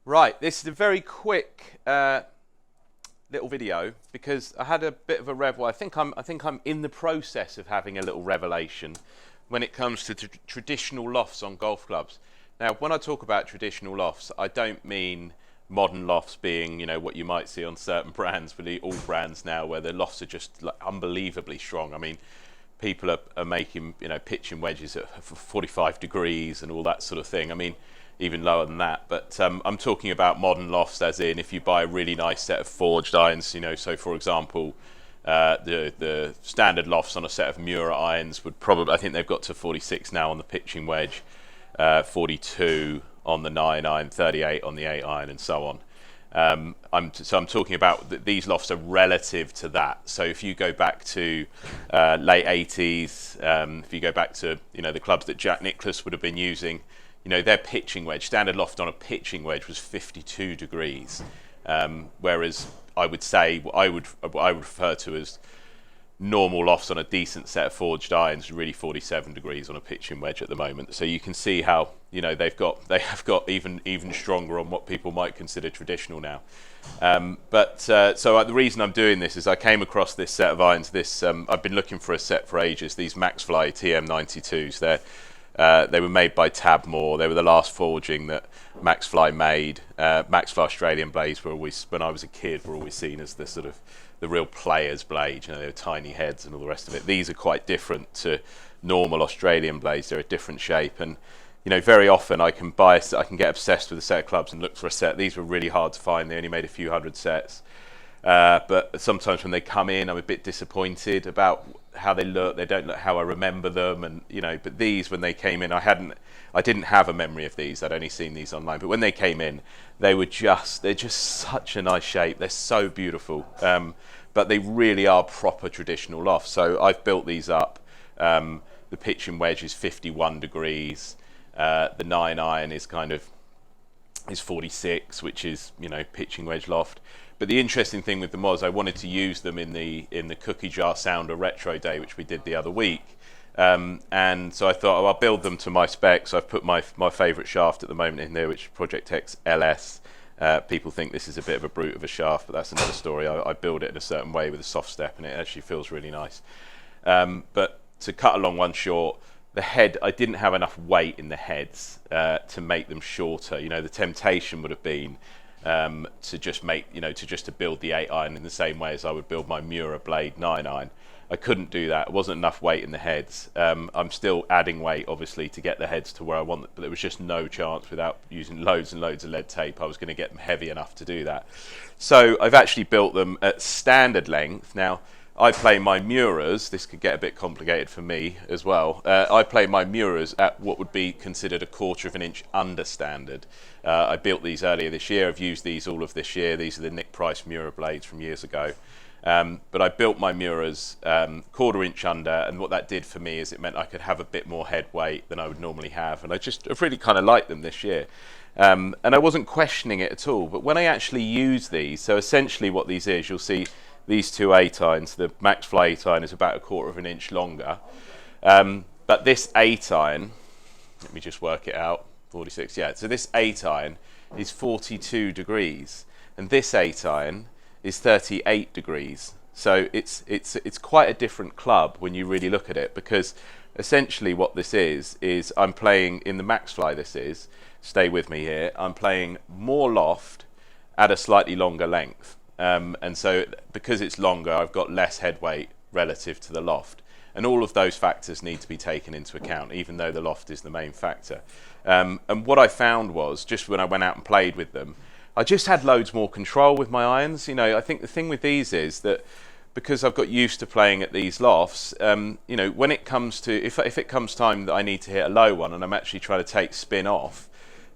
Right, this is a very quick little video because I had a bit of a revel. I think I'm in the process of having a little revelation when it comes to traditional lofts on golf clubs. Now, when I talk about traditional lofts, I don't mean modern lofts being, what you might see on certain brands, really all brands now, where the lofts are just like unbelievably strong. I mean, people are making, pitching wedges at 45 degrees and all that sort of thing. I mean, even lower than that. But I'm talking about modern lofts, as in if you buy a really nice set of forged irons, so for example, the standard lofts on a set of Mura irons would probably, I think they've got to 46 now on the pitching wedge, 42 on the 9 iron, 38 on the 8 iron, and so on. I'm talking about these lofts are relative to that. So if you go back to late 80s, if you go back to the clubs that Jack Nicklaus would have been using, their pitching wedge, standard loft on a pitching wedge was 52 degrees, whereas I would say what I would refer to as normal lofts on a decent set of forged irons really 47 degrees on a pitching wedge at the moment. So you can see how they have got even stronger on what people might consider traditional now. So the reason I'm doing this is I came across this set of irons. I've been looking for a set for ages. These Maxfly TM92s. They were made by Tabmore. They were the last forging that Maxfly made. Maxfly Australian blades were always, when I was a kid, were always seen as the real player's blade. They were tiny heads and all the rest of it. These are quite different to normal Australian blades. They're a different shape, and very often I can get obsessed with a set of clubs and look for a set. These were really hard to find. They only made a few hundred sets. But sometimes when they come in, I'm a bit disappointed about how they look. They don't look how I remember them, and But these, when they came in, I didn't have a memory of these. I'd only seen these online. But when they came in, they're just such a nice shape. They're so beautiful. But they really are proper traditional lofts. So I've built these up. The pitching wedge is 51 degrees. The 9 iron is 46, which is pitching wedge loft. But the interesting thing with them was I wanted to use them in the Cookie Jar Sounder Retro Day, which we did the other week. And so I thought, I'll build them to my specs. I've put my favourite shaft at the moment in there, which is Project X LS. People think this is a bit of a brute of a shaft, but that's another story. I build it in a certain way with a soft step, and it actually feels really nice. But to cut a long one short, the head, I didn't have enough weight in the heads to make them shorter. The temptation would have been to just to build the 8 iron in the same way as I would build my Mura blade 9 iron. I couldn't do that. It wasn't enough weight in the heads. I'm still adding weight, obviously, to get the heads to where I want them, but there was just no chance without using loads and loads of lead tape I was going to get them heavy enough to do that. So I've actually built them at standard length. Now, I play my Muras, this could get a bit complicated for me as well. I play my Muras at what would be considered a 1/4 of an inch under standard. I built these earlier this year. I've used these all of this year. These are the Nick Price Mura blades from years ago. But I built my Muras 1/4 inch under, and what that did for me is it meant I could have a bit more head weight than I would normally have, and I've really kind of liked them this year. And I wasn't questioning it at all, but when I actually use these, so essentially what these is, you'll see these two 8 irons, the Maxfly 8 iron is about a 1/4 of an inch longer. But this 8 iron, let me just work it out, 46, yeah. So this 8 iron is 42 degrees, and this 8 iron is 38 degrees. So it's quite a different club when you really look at it, because essentially what this is I'm playing in the Maxfly. Stay with me here, I'm playing more loft at a slightly longer length. And so because it's longer, I've got less head weight relative to the loft. And all of those factors need to be taken into account, even though the loft is the main factor. And what I found was, just when I went out and played with them, I just had loads more control with my irons. I think the thing with these is that because I've got used to playing at these lofts, when it comes to, if it comes time that I need to hit a low one and I'm actually trying to take spin off,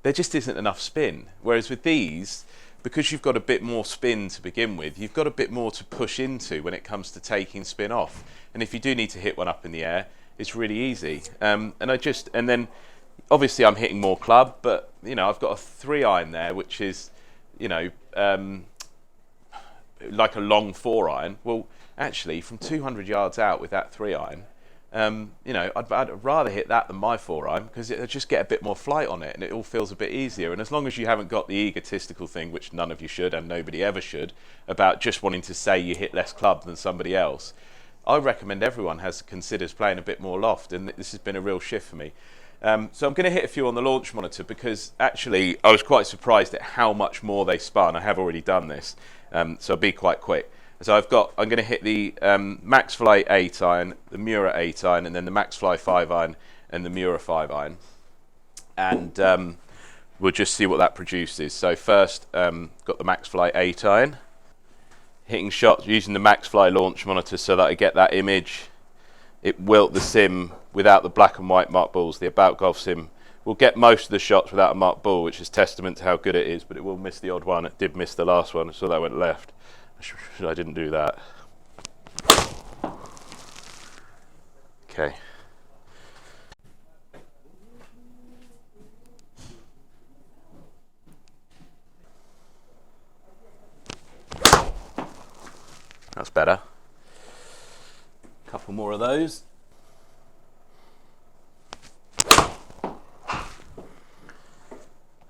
there just isn't enough spin. Whereas with these, because you've got a bit more spin to begin with, you've got a bit more to push into when it comes to taking spin off. And if you do need to hit one up in the air, it's really easy. And then obviously I'm hitting more club, but I've got a 3 iron there, which is like a long 4 iron. Well, actually, from 200 yards out with that 3 iron, You know, I'd rather hit that than my 4-iron, because it'll just get a bit more flight on it and it all feels a bit easier. And as long as you haven't got the egotistical thing, which none of you should and nobody ever should, about just wanting to say you hit less club than somebody else, I recommend everyone considers playing a bit more loft, and this has been a real shift for me. So I'm going to hit a few on the launch monitor, because actually I was quite surprised at how much more they spun. I have already done this, so I'll be quite quick. So I'm going to hit the Maxfly 8-iron, the Mura 8-iron, and then the Maxfly 5-iron and the Mura 5-iron. And we'll just see what that produces. So first, got the Maxfly 8-iron. Hitting shots using the Maxfly launch monitor so that I get that image. It wilt the sim without the black and white marked balls. The About Golf sim will get most of the shots without a marked ball, which is testament to how good it is, but it will miss the odd one. It did miss the last one, so that went left. I didn't do that. Okay. That's better. A couple more of those.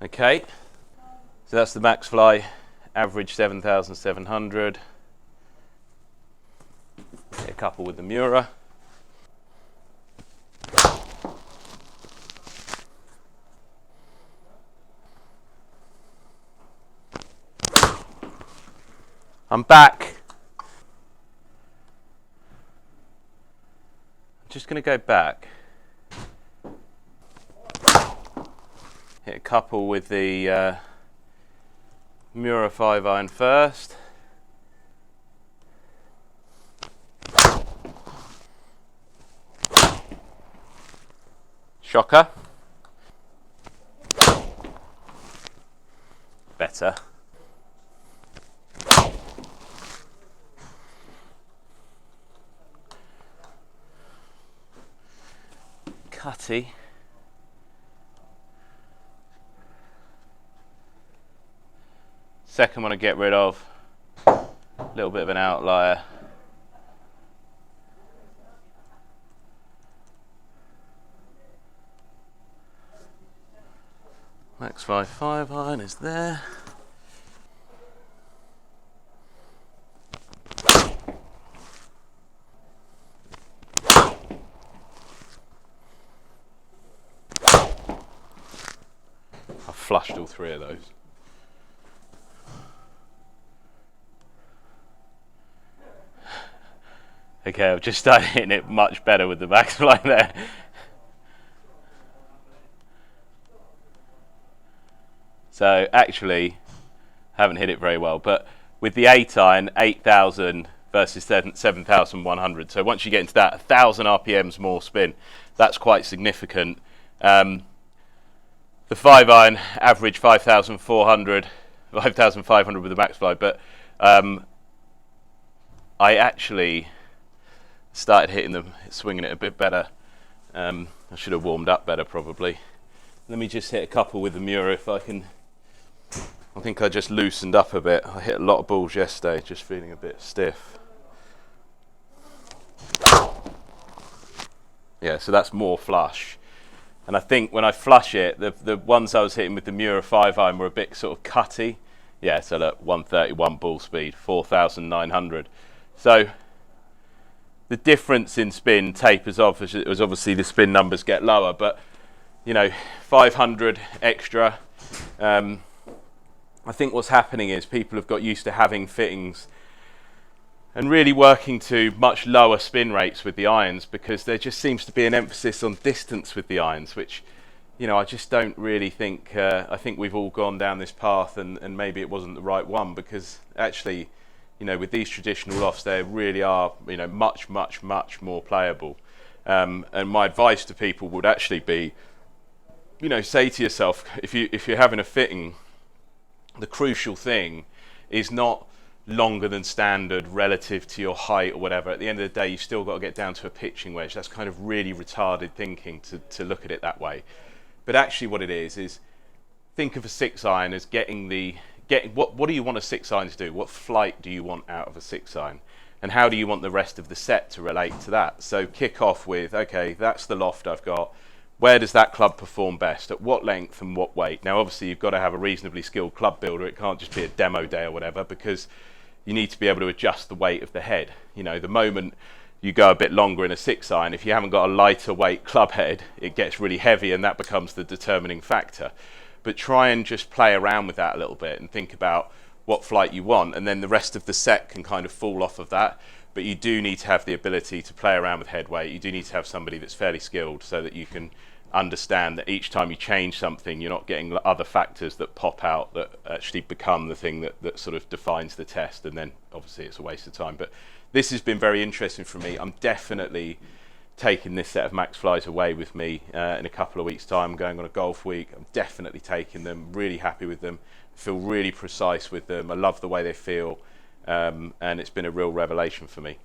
Okay. So that's the Maxfly, average 7,700. A couple with the Mura. I'm back. I'm just going to go back. Hit a couple with the Mura 5-iron first. Shocker. Better. Cutty. Second one to get rid of. A little bit of an outlier. Maxfly 5-iron is there. I flushed all three of those. Okay, I've just started hitting it much better with the Maxfly there. So actually, haven't hit it very well. But with the 8-iron, 8,000 versus 7,100. So once you get into that, 1,000 RPMs more spin. That's quite significant. The 5-iron average 5,500 with the Maxfly. But I actually started hitting them, swinging it a bit better. I should have warmed up better probably. Let me just hit a couple with the Mura if I can. I think I just loosened up a bit. I hit a lot of balls yesterday, just feeling a bit stiff. Yeah, so that's more flush. And I think when I flush it, the ones I was hitting with the Mura 5-iron were a bit sort of cutty. Yeah, so look, 131 ball speed, 4,900. So the difference in spin tapers off as obviously the spin numbers get lower, but you know, 500 extra. I think what's happening is people have got used to having fittings and really working to much lower spin rates with the irons, because there just seems to be an emphasis on distance with the irons, which, you know, I just don't really think. I think we've all gone down this path, and maybe it wasn't the right one, because actually, you know, with these traditional lofts, they really are, you know, much more playable. And my advice to people would actually be, you know, say to yourself, if you're having a fitting, the crucial thing is not longer than standard relative to your height or whatever. At the end of the day, you've still got to get down to a pitching wedge. That's kind of really retarded thinking to look at it that way. But actually what it is think of a 6-iron as getting what do you want a 6-iron to do? What flight do you want out of a 6-iron? and how do you want the rest of the set to relate to that? So kick off with, okay, that's the loft I've got. Where does that club perform best? At what length and what weight? Now, obviously, you've got to have a reasonably skilled club builder. It can't just be a demo day or whatever, because you need to be able to adjust the weight of the head. You know, the moment you go a bit longer in a 6-iron, if you haven't got a lighter weight club head, it gets really heavy, and that becomes the determining factor. But try and just play around with that a little bit and think about what flight you want, and then the rest of the set can kind of fall off of that. But you do need to have the ability to play around with head weight. You do need to have somebody that's fairly skilled so that you can understand that each time you change something, you're not getting other factors that pop out that actually become the thing that sort of defines the test, and then obviously it's a waste of time. But this has been very interesting for me. I'm definitely taking this set of Max Flies away with me in a couple of weeks' time. I'm going on a golf week. I'm definitely taking them, really happy with them, feel really precise with them. I love the way they feel, and it's been a real revelation for me.